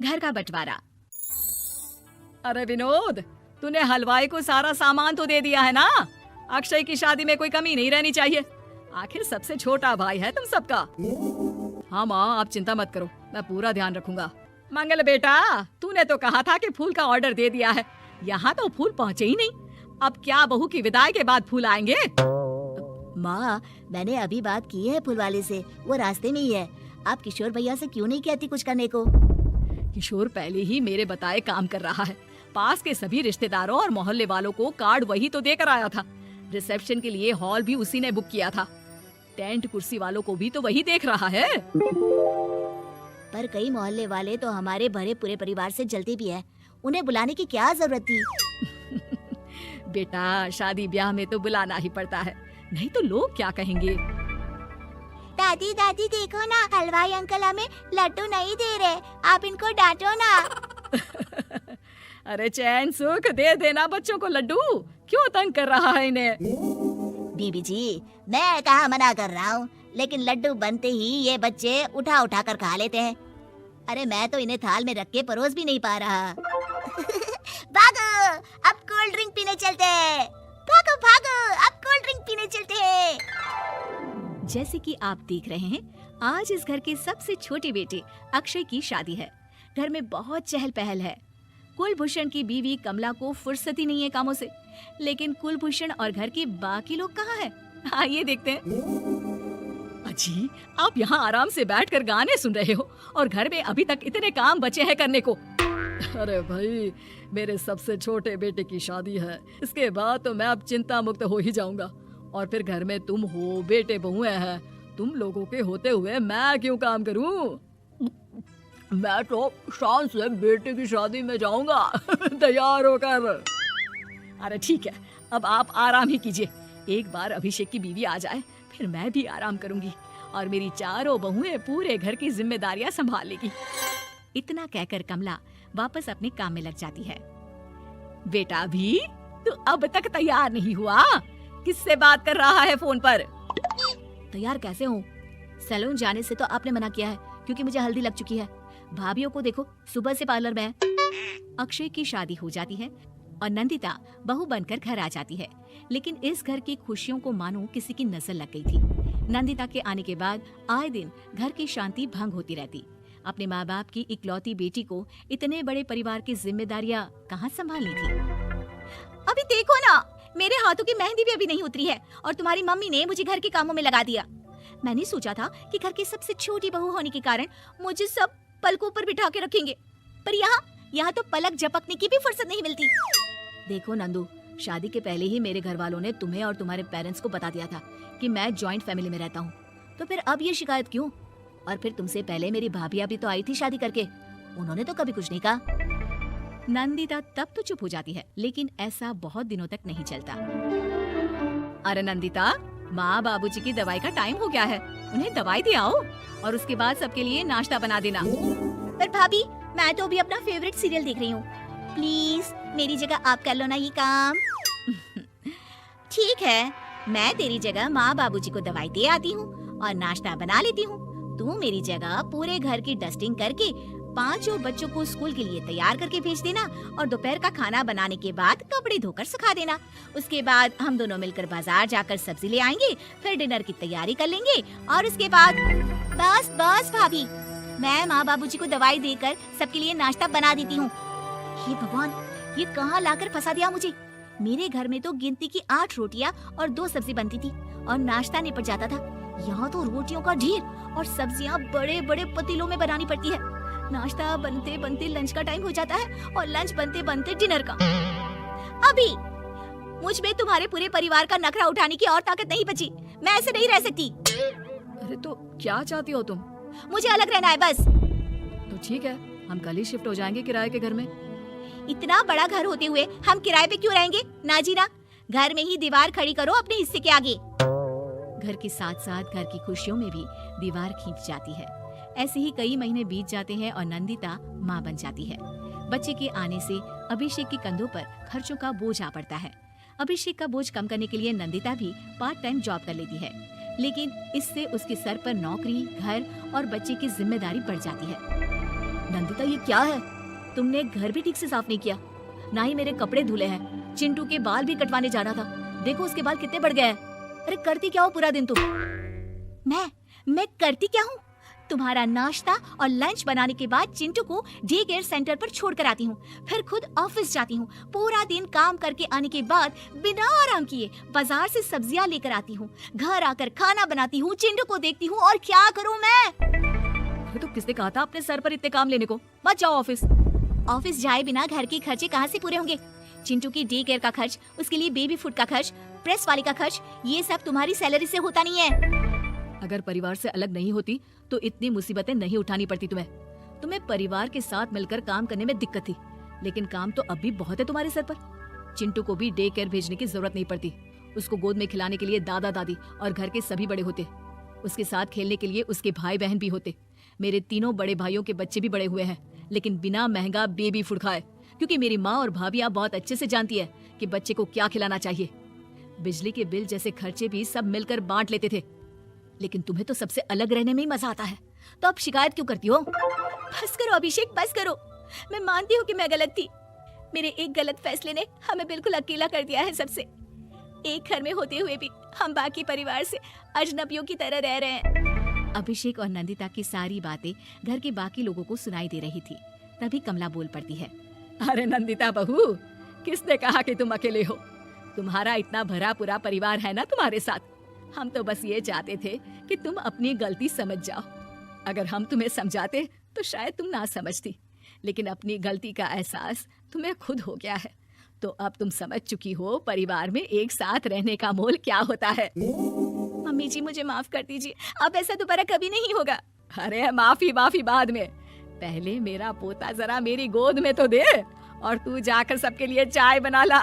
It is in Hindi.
घर का बंटवारा। अरे विनोद, तूने हलवाई को सारा सामान तो दे दिया है ना? अक्षय की शादी में कोई कमी नहीं रहनी चाहिए। आखिर सबसे छोटा भाई है तुम सबका। हाँ माँ, आप चिंता मत करो, मैं पूरा ध्यान रखूंगा। मंगल बेटा, तूने तो कहा था कि फूल का ऑर्डर दे दिया है, यहाँ तो फूल पहुँचे ही नहीं। अब क्या बहू की विदाई के बाद फूल आएंगे? माँ, मैंने अभी बात की है फूल वाले से, वो रास्ते में ही है। आप किशोर भैया से क्यों नहीं कहती कुछ करने को? किशोर पहले ही मेरे बताए काम कर रहा है। पास के सभी रिश्तेदारों और मोहल्ले वालों को कार्ड वही तो देकर आया था। रिसेप्शन के लिए हॉल भी उसी ने बुक किया था। टेंट कुर्सी वालों को भी तो वही देख रहा है। पर कई मोहल्ले वाले तो हमारे भरे पूरे परिवार से जलते भी हैं। उन्हें बुलाने की क्या जरूरत थी? बेटा, शादी ब्याह में तो बुलाना ही पड़ता है, नहीं तो लोग क्या कहेंगे। दादी दादी देखो ना, हलवाई अंकल हमें लड्डू नहीं दे रहे, आप इनको डांटो ना। अरे चैन सुख दे देना बच्चों को लड्डू, क्यों तंग कर रहा है इन्हें? बीबी जी, मैं कहाँ मना कर रहा हूँ, लेकिन लड्डू बनते ही ये बच्चे उठा उठा कर खा लेते हैं। अरे मैं तो इन्हें थाल में रख के परोस भी नहीं पा रहा। भागो, अब कोल्ड ड्रिंक पीने चलते हैं। भागो भागो, अब कोल्ड ड्रिंक पीने चलते हैं। जैसे कि आप देख रहे हैं, आज इस घर के सबसे छोटे बेटे अक्षय की शादी है। घर में बहुत चहल पहल है। कुलभूषण की बीवी कमला को फुर्सत ही नहीं है कामों से, लेकिन कुलभूषण और घर के बाकी लोग कहाँ हैं? आइए देखते हैं। अजी, आप यहाँ आराम से बैठकर गाने सुन रहे हो और घर में अभी तक इतने काम बचे हैं करने को। अरे भाई, मेरे सबसे छोटे बेटे की शादी है, इसके बाद तो मैं अब चिंता मुक्त हो ही जाऊंगा। और फिर घर में तुम हो, बेटे बहुएं हैं, तुम लोगों के होते हुए मैं क्यों काम करूं? मैं तो शान से बेटे की शादी में जाऊंगा तैयार होकर। अरे ठीक है, अब आप आराम ही कीजिए। एक बार अभिषेक की बीवी आ जाए, फिर मैं भी आराम करूंगी और मेरी चारों बहुएं पूरे घर की जिम्मेदारियां संभाल लेगी। इतना कहकर कमला वापस अपने काम में लग जाती है। बेटा भी, तू अब तक तैयार नहीं हुआ? किससे बात कर रहा है फोन पर? तैयार कैसे हूँ? सैलून जाने से तो आपने मना किया है, क्योंकि मुझे हल्दी लग चुकी है। भाभीयों को देखो, सुबह से पार्लर में है। अक्षय की शादी हो जाती है और नंदिता बहू बनकर घर आ जाती है, लेकिन इस घर की खुशियों को मानो किसी की नजर लग गई थी। नंदिता के आने के बाद आए दिन घर की शांति भंग होती रहती। अपने माँ बाप की इकलौती बेटी को इतने बड़े परिवार की जिम्मेदारियाँ कहाँ संभालनी थी? अभी देखो ना, मेरे हाथों की मेहंदी भी अभी नहीं उतरी है और तुम्हारी मम्मी ने मुझे घर के कामों में लगा दिया। मैंने सोचा था कि घर की सबसे छोटी बहू होने के कारण मुझे सब पलकों पर बिठा के रखेंगे, पर यहाँ तो पलक झपकने की भी फुर्सत नहीं मिलती। देखो नंदू, शादी के पहले ही मेरे घर वालों ने तुम्हें और तुम्हारे पेरेंट्स को बता दिया था कि मैं जॉइंट फैमिली में रहता हूँ, तो फिर अब ये शिकायत क्यों? और फिर तुमसे पहले मेरी भाभी भी तो आई थी शादी करके, उन्होंने तो कभी कुछ नहीं कहा। नंदिता तब तो चुप हो जाती है, लेकिन ऐसा बहुत दिनों तक नहीं चलता। अरे नंदिता, माँ बाबूजी की दवाई का टाइम हो गया है, उन्हें दवाई दे आओ और उसके बाद सबके लिए नाश्ता बना देना। पर भाभी, मैं तो अभी अपना फेवरेट सीरियल देख रही हूँ, प्लीज मेरी जगह आप कर लो ना ये काम। ठीक है, मैं तेरी जगह माँ बाबूजी को दवाई दे आती हूँ और नाश्ता बना लेती हूँ। तू मेरी जगह पूरे घर की डस्टिंग करके 5 बच्चों को स्कूल के लिए तैयार करके भेज देना और दोपहर का खाना बनाने के बाद कपड़े धोकर सुखा देना। उसके बाद हम दोनों मिलकर बाजार जाकर सब्जी ले आएंगे, फिर डिनर की तैयारी कर लेंगे और उसके बाद बस भाभी, मैं माँ बाबूजी को दवाई देकर सबके लिए नाश्ता बना देती हूँ। हे भगवान, ये कहाँ लाकर फंसा दिया मुझे। मेरे घर में तो गिनती की 8 रोटियाँ और 2 सब्जी बनती थी और नाश्ता निपट जाता था। यहाँ तो रोटियों का ढेर और सब्जियाँ बड़े बड़े पतीलों में बनानी पड़ती है। नाश्ता बनते बनते लंच का टाइम हो जाता है और लंच बनते बनते डिनर का। अभी मुझ में तुम्हारे पूरे परिवार का नखरा उठाने की और ताकत नहीं बची। मैं ऐसे नहीं रह सकती। अरे तो क्या चाहती हो तुम? मुझे अलग रहना है बस। तो ठीक है, हम कल ही शिफ्ट हो जाएंगे किराए के घर में। इतना बड़ा घर होते हुए हम किराए पे क्यों रहेंगे? ना जी ना, घर में ही दीवार खड़ी करो अपने हिस्से के आगे। घर के साथ साथ घर की खुशियों में भी दीवार खींच जाती है। ऐसे ही कई महीने बीत जाते हैं और नंदिता माँ बन जाती है। बच्चे के आने से अभिषेक के कंधों पर खर्चों का बोझ आ पड़ता है। अभिषेक का बोझ कम करने के लिए नंदिता भी पार्ट टाइम जॉब कर लेती है, लेकिन इससे उसके सर पर नौकरी, घर और बच्चे की जिम्मेदारी बढ़ जाती है। नंदिता ये क्या है? तुमने घर भी ठीक से साफ नहीं किया, ना ही मेरे कपड़े धुले हैं। चिंटू के बाल भी कटवाने जाना था, देखो उसके बाल कितने बढ़ गए हैं। अरे करती क्या हो पूरा दिन तुम? मैं करती क्या हूँ? तुम्हारा नाश्ता और लंच बनाने के बाद चिंटू को डे केयर सेंटर पर छोड़ कर आती हूँ, फिर खुद ऑफिस जाती हूँ। पूरा दिन काम करके आने के बाद बिना आराम किए बाजार से सब्जियाँ लेकर आती हूँ, घर आकर खाना बनाती हूँ, चिंटू को देखती हूँ, और क्या करूँ मैं? तो किसने कहा था अपने सर पर इतने काम लेने को? मत जाओ ऑफिस। ऑफिस जाए बिना घर के खर्चे कहाँ से पूरे होंगे? चिंटू की डे केयर का खर्च, उसके लिए बेबी फूड का खर्च, प्रेस वाली का खर्च, ये सब तुम्हारी सैलरी से होता नहीं है। अगर परिवार से अलग नहीं होती तो इतनी मुसीबतें नहीं उठानी पड़ती तुम्हें परिवार के साथ मिलकर काम करने में दिक्कत थी, लेकिन काम तो अब भी बहुत है तुम्हारे सर पर। चिंटू को भी डे केयर भेजने की जरूरत नहीं पड़ती, उसको गोद में खिलाने के लिए दादा दादी और घर के सभी बड़े होते, उसके साथ खेलने के लिए उसके भाई बहन भी होते। मेरे तीनों बड़े भाइयों के बच्चे भी बड़े हुए हैं, लेकिन बिना महंगा बेबी फूड खाए, क्योंकि मेरी माँ और भाभियाँ बहुत अच्छे से जानती है कि बच्चे को क्या खिलाना चाहिए। बिजली के बिल जैसे खर्चे भी सब मिलकर बांट लेते थे, लेकिन तुम्हें तो सबसे अलग रहने में ही मजा आता है, तो अब शिकायत क्यों करती हो? बस करो अभिषेक, बस करो। मैं मानती हूँ कि मैं गलत थी। मेरे एक गलत फैसले ने हमें बिल्कुल अकेला कर दिया है सबसे। एक घर में होते हुए भी हम बाकी परिवार से अजनबियों की तरह रह रहे हैं। अभिषेक और नंदिता की सारी बातें घर के बाकी लोगों को सुनाई दे रही थी। तभी कमला बोल पड़ती है, अरे नंदिता बहू, किसने कहा कि तुम अकेले हो? तुम्हारा इतना भरा पूरा परिवार है ना तुम्हारे साथ। हम तो बस ये चाहते थे कि तुम अपनी गलती समझ जाओ। अगर हम तुम्हें समझाते तो शायद तुम ना समझती, लेकिन अपनी गलती का एहसास तुम्हें खुद हो गया है, तो अब तुम समझ चुकी हो परिवार में एक साथ रहने का मोल क्या होता है। मम्मी जी मुझे माफ कर दीजिए, अब ऐसा दोबारा कभी नहीं होगा। अरे माफी बाद में, पहले मेरा पोता जरा मेरी गोद में तो दे, और तू जाकर सबके लिए चाय बना ला।